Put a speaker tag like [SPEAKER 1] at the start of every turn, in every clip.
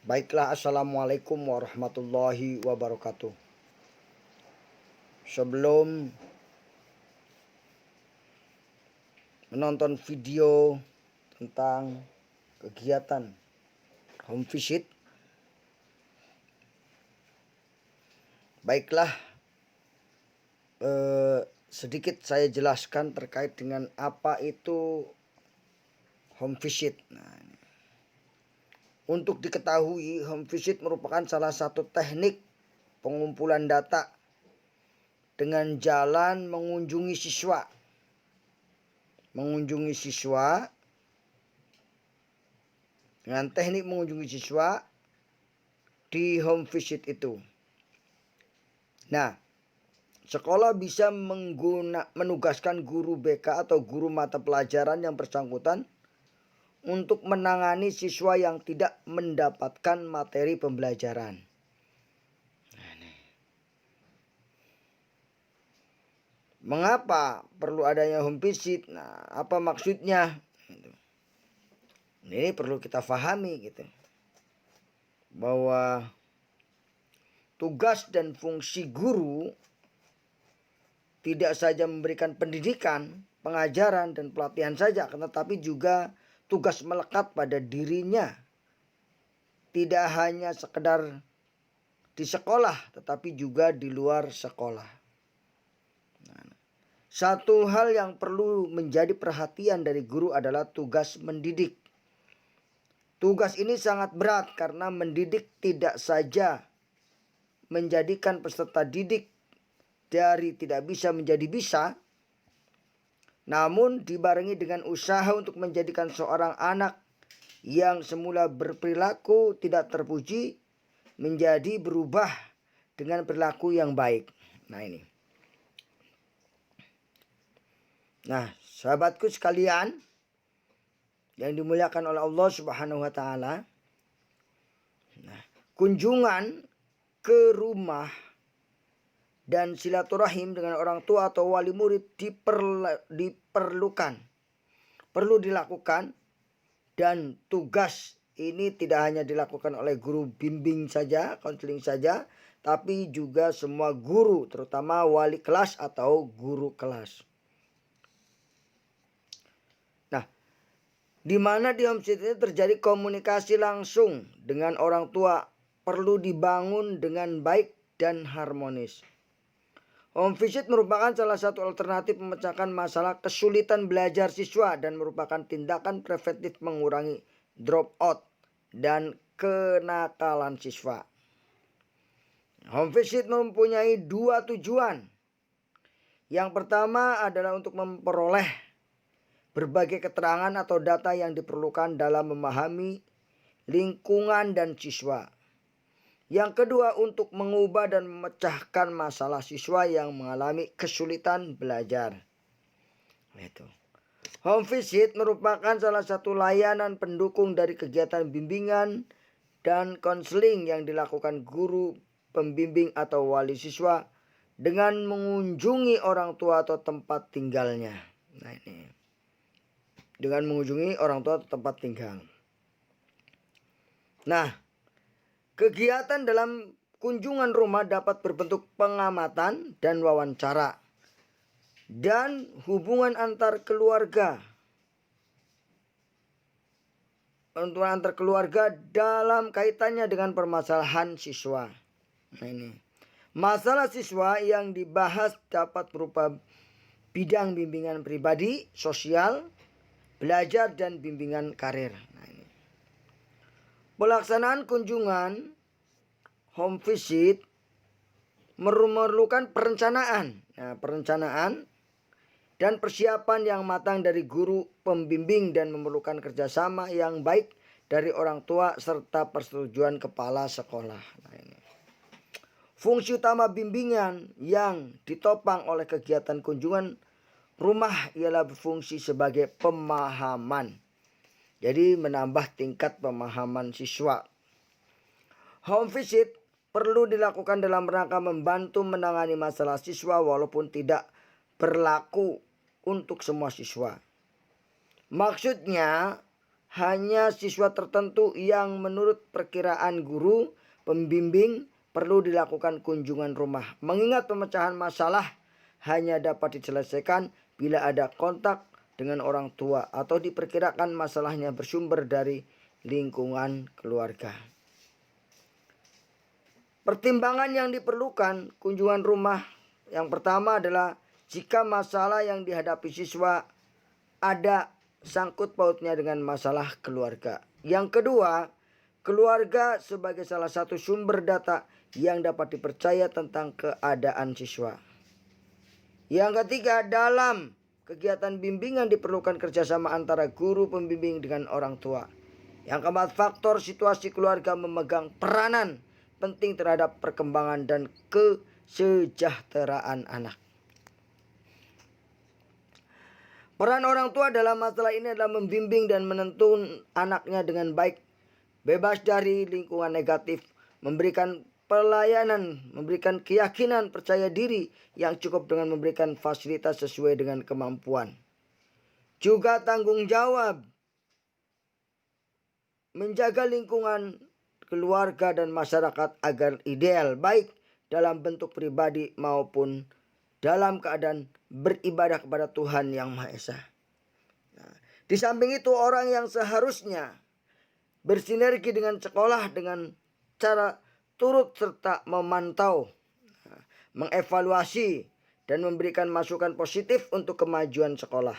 [SPEAKER 1] Baiklah, assalamualaikum warahmatullahi wabarakatuh. Sebelum menonton video tentang kegiatan home visit, baiklah sedikit saya jelaskan terkait dengan apa itu home visit. Untuk diketahui, home visit merupakan salah satu teknik pengumpulan data dengan jalan mengunjungi siswa. Dengan teknik mengunjungi siswa di home visit itu. Nah, sekolah bisa menugaskan guru BK atau guru mata pelajaran yang bersangkutan untuk menangani siswa yang tidak mendapatkan materi pembelajaran. Mengapa perlu adanya home visit? Nah, apa maksudnya? Ini perlu kita pahami gitu. Bahwa tugas dan fungsi guru tidak saja memberikan pendidikan, pengajaran dan pelatihan saja, tetapi juga tugas melekat pada dirinya. Tidak hanya sekedar di sekolah, tetapi juga di luar sekolah. Satu hal yang perlu menjadi perhatian dari guru adalah tugas mendidik. Tugas ini sangat berat karena mendidik tidak saja menjadikan peserta didik dari tidak bisa menjadi bisa, namun dibarengi dengan usaha untuk menjadikan seorang anak yang semula berperilaku tidak terpuji menjadi berubah dengan perilaku yang baik. Nah, sahabatku sekalian yang dimuliakan oleh Allah Subhanahu wa taala. Nah, kunjungan ke rumah dan silaturahim dengan orang tua atau wali murid perlu dilakukan, dan tugas ini tidak hanya dilakukan oleh guru bimbing saja, konseling saja, tapi juga semua guru, terutama wali kelas atau guru kelas. Nah, di mana di home visit ini terjadi komunikasi langsung dengan orang tua perlu dibangun dengan baik dan harmonis. Home visit merupakan salah satu alternatif memecahkan masalah kesulitan belajar siswa dan merupakan tindakan preventif mengurangi drop out dan kenakalan siswa. Home visit mempunyai dua tujuan. Yang pertama adalah untuk memperoleh berbagai keterangan atau data yang diperlukan dalam memahami lingkungan dan siswa. Yang kedua, untuk mengubah dan memecahkan masalah siswa yang mengalami kesulitan belajar. Home visit merupakan salah satu layanan pendukung dari kegiatan bimbingan dan konseling yang dilakukan guru, pembimbing atau wali siswa dengan mengunjungi orang tua atau tempat tinggalnya. Dengan mengunjungi orang tua atau tempat tinggal. Nah, kegiatan dalam kunjungan rumah dapat berbentuk pengamatan dan wawancara dan hubungan antar keluarga. Dalam kaitannya dengan permasalahan siswa. Masalah siswa yang dibahas dapat berupa bidang bimbingan pribadi, sosial, belajar dan bimbingan karir. Pelaksanaan kunjungan home visit memerlukan perencanaan. Perencanaan dan persiapan yang matang dari guru pembimbing dan memerlukan kerjasama yang baik dari orang tua serta persetujuan kepala sekolah. Fungsi utama bimbingan yang ditopang oleh kegiatan kunjungan rumah ialah berfungsi sebagai pemahaman. Jadi menambah tingkat pemahaman siswa. Home visit perlu dilakukan dalam rangka membantu menangani masalah siswa walaupun tidak berlaku untuk semua siswa. Maksudnya, hanya siswa tertentu yang menurut perkiraan guru pembimbing perlu dilakukan kunjungan rumah. Mengingat pemecahan masalah hanya dapat diselesaikan bila ada kontak dengan orang tua atau diperkirakan masalahnya bersumber dari lingkungan keluarga. Pertimbangan yang diperlukan kunjungan rumah yang pertama adalah jika masalah yang dihadapi siswa ada sangkut pautnya dengan masalah keluarga. Yang kedua, keluarga sebagai salah satu sumber data yang dapat dipercaya tentang keadaan siswa. Yang ketiga, dalam kegiatan bimbingan diperlukan kerjasama antara guru pembimbing dengan orang tua. Yang keempat, faktor situasi keluarga memegang peranan penting terhadap perkembangan dan kesejahteraan anak. Peran orang tua dalam masalah ini adalah membimbing dan menuntun anaknya dengan baik, bebas dari lingkungan negatif, memberikan pelayanan, memberikan keyakinan percaya diri yang cukup dengan memberikan fasilitas sesuai dengan kemampuan. Juga tanggung jawab menjaga lingkungan keluarga dan masyarakat agar ideal, baik dalam bentuk pribadi maupun dalam keadaan beribadah kepada Tuhan Yang Maha Esa. Di samping itu, orang yang seharusnya bersinergi dengan sekolah dengan cara turut serta memantau, mengevaluasi, dan memberikan masukan positif untuk kemajuan sekolah.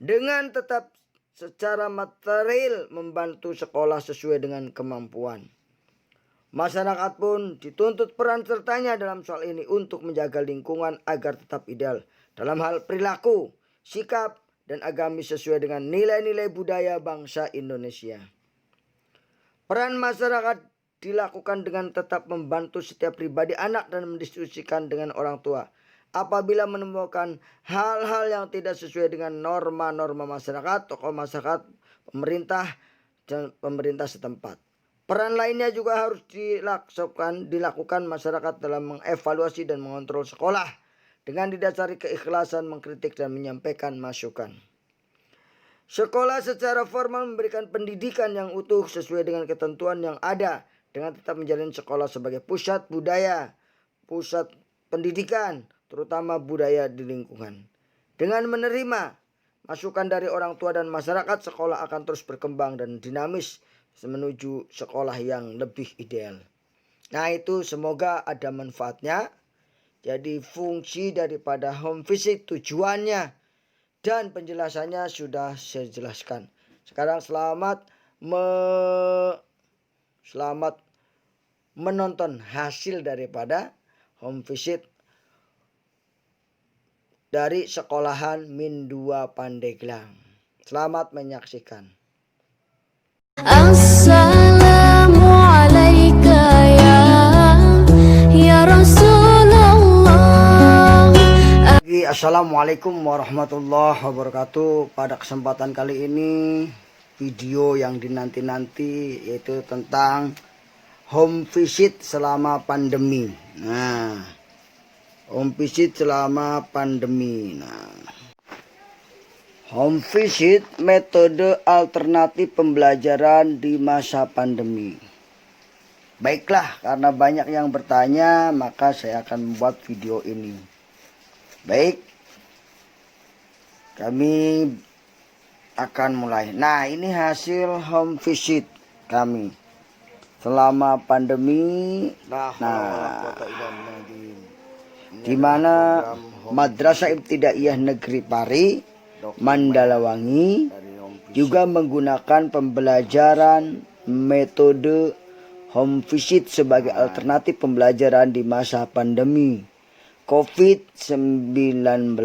[SPEAKER 1] Dengan tetap secara material membantu sekolah sesuai dengan kemampuan. Masyarakat pun dituntut peran sertanya dalam soal ini untuk menjaga lingkungan agar tetap ideal dalam hal perilaku, sikap, dan agamis sesuai dengan nilai-nilai budaya bangsa Indonesia. Peran masyarakat dilakukan dengan tetap membantu setiap pribadi anak dan mendiskusikan dengan orang tua apabila menemukan hal-hal yang tidak sesuai dengan norma-norma masyarakat, tokoh masyarakat, pemerintah, dan pemerintah setempat. Peran lainnya juga harus dilakukan masyarakat dalam mengevaluasi dan mengontrol sekolah dengan didasari keikhlasan mengkritik dan menyampaikan masukan. Sekolah secara formal memberikan pendidikan yang utuh sesuai dengan ketentuan yang ada dengan tetap menjalin sekolah sebagai pusat budaya, pusat pendidikan, terutama budaya di lingkungan. Dengan menerima masukan dari orang tua dan masyarakat, sekolah akan terus berkembang dan dinamis menuju sekolah yang lebih ideal. Nah, itu semoga ada manfaatnya. Jadi fungsi daripada home visit, tujuannya dan penjelasannya sudah saya jelaskan. Sekarang selamat menonton hasil daripada home visit dari sekolahan Min 2 Pandeglang. Selamat menyaksikan.
[SPEAKER 2] Assalamualaikum ya Rasulullah.
[SPEAKER 1] Assalamualaikum warahmatullahi wabarakatuh. Pada kesempatan kali ini video yang dinanti-nanti yaitu tentang home visit selama pandemi. Nah, home visit selama pandemi. Home visit metode alternatif pembelajaran di masa pandemi. Baiklah, karena banyak yang bertanya, maka saya akan membuat video ini. Baik, kami akan mulai. Nah, ini hasil home visit kami selama pandemi. Di mana Madrasah Ibtidaiyah Negeri Pari Mandalawangi juga menggunakan pembelajaran metode home visit sebagai alternatif pembelajaran di masa pandemi COVID-19.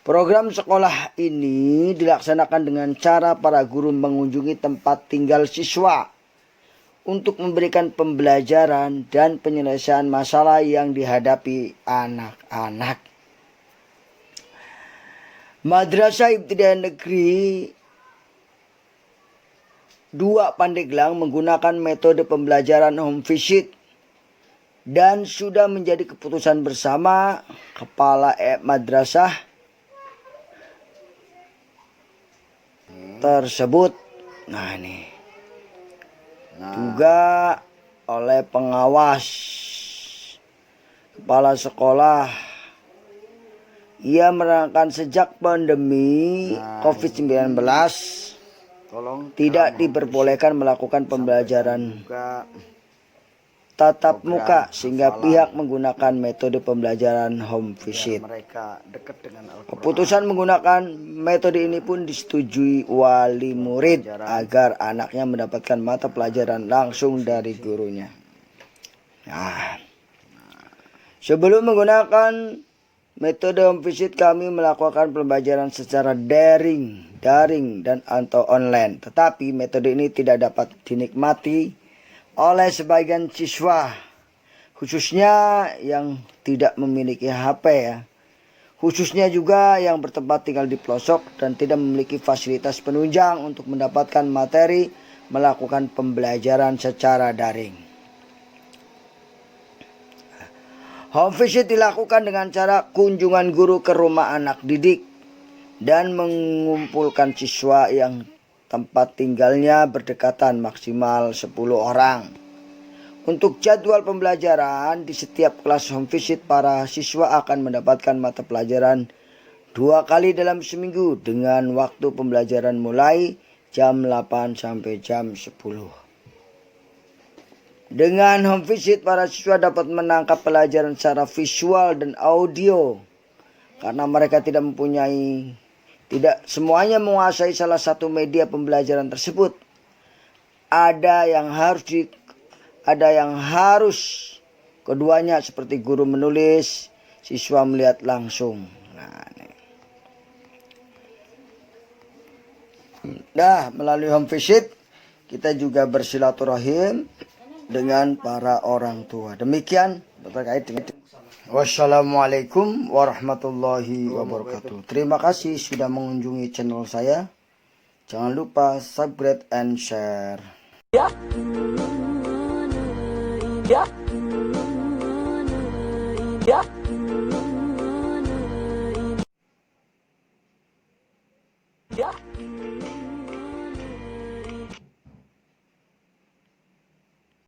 [SPEAKER 1] Program sekolah ini dilaksanakan dengan cara para guru mengunjungi tempat tinggal siswa untuk memberikan pembelajaran dan penyelesaian masalah yang dihadapi anak-anak. Madrasah Ibtidaiyah Negeri 2 Pandeglang menggunakan metode pembelajaran home visit dan sudah menjadi keputusan bersama Kepala Madrasah tersebut. Nah ini juga oleh pengawas kepala sekolah, ia menerangkan sejak pandemi COVID-19 tidak diperbolehkan melakukan pembelajaran tatap muka sehingga pihak menggunakan metode pembelajaran home visit. Keputusan menggunakan metode ini pun disetujui wali murid agar anaknya mendapatkan mata pelajaran langsung dari gurunya. Nah, sebelum menggunakan metode home visit, kami melakukan pembelajaran secara daring dan atau online. Tetapi metode ini tidak dapat dinikmati oleh sebagian siswa, khususnya yang tidak memiliki HP ya. Khususnya juga yang bertempat tinggal di pelosok dan tidak memiliki fasilitas penunjang untuk mendapatkan materi melakukan pembelajaran secara daring. Home visit dilakukan dengan cara kunjungan guru ke rumah anak didik dan mengumpulkan siswa yang tempat tinggalnya berdekatan maksimal 10 orang. Untuk jadwal pembelajaran, di setiap kelas home visit para siswa akan mendapatkan mata pelajaran 2 kali dalam seminggu dengan waktu pembelajaran mulai jam 8 sampai jam 10. Dengan home visit, para siswa dapat menangkap pelajaran secara visual dan audio karena mereka tidak semuanya menguasai salah satu media pembelajaran tersebut. Ada yang harus keduanya, seperti guru menulis, siswa melihat langsung. Melalui home visit kita juga bersilaturahim dengan para orang tua. Demikian terkait dengan. Wassalamualaikum warahmatullahi wabarakatuh. Terima kasih sudah mengunjungi channel saya. Jangan lupa subscribe and share. Ya.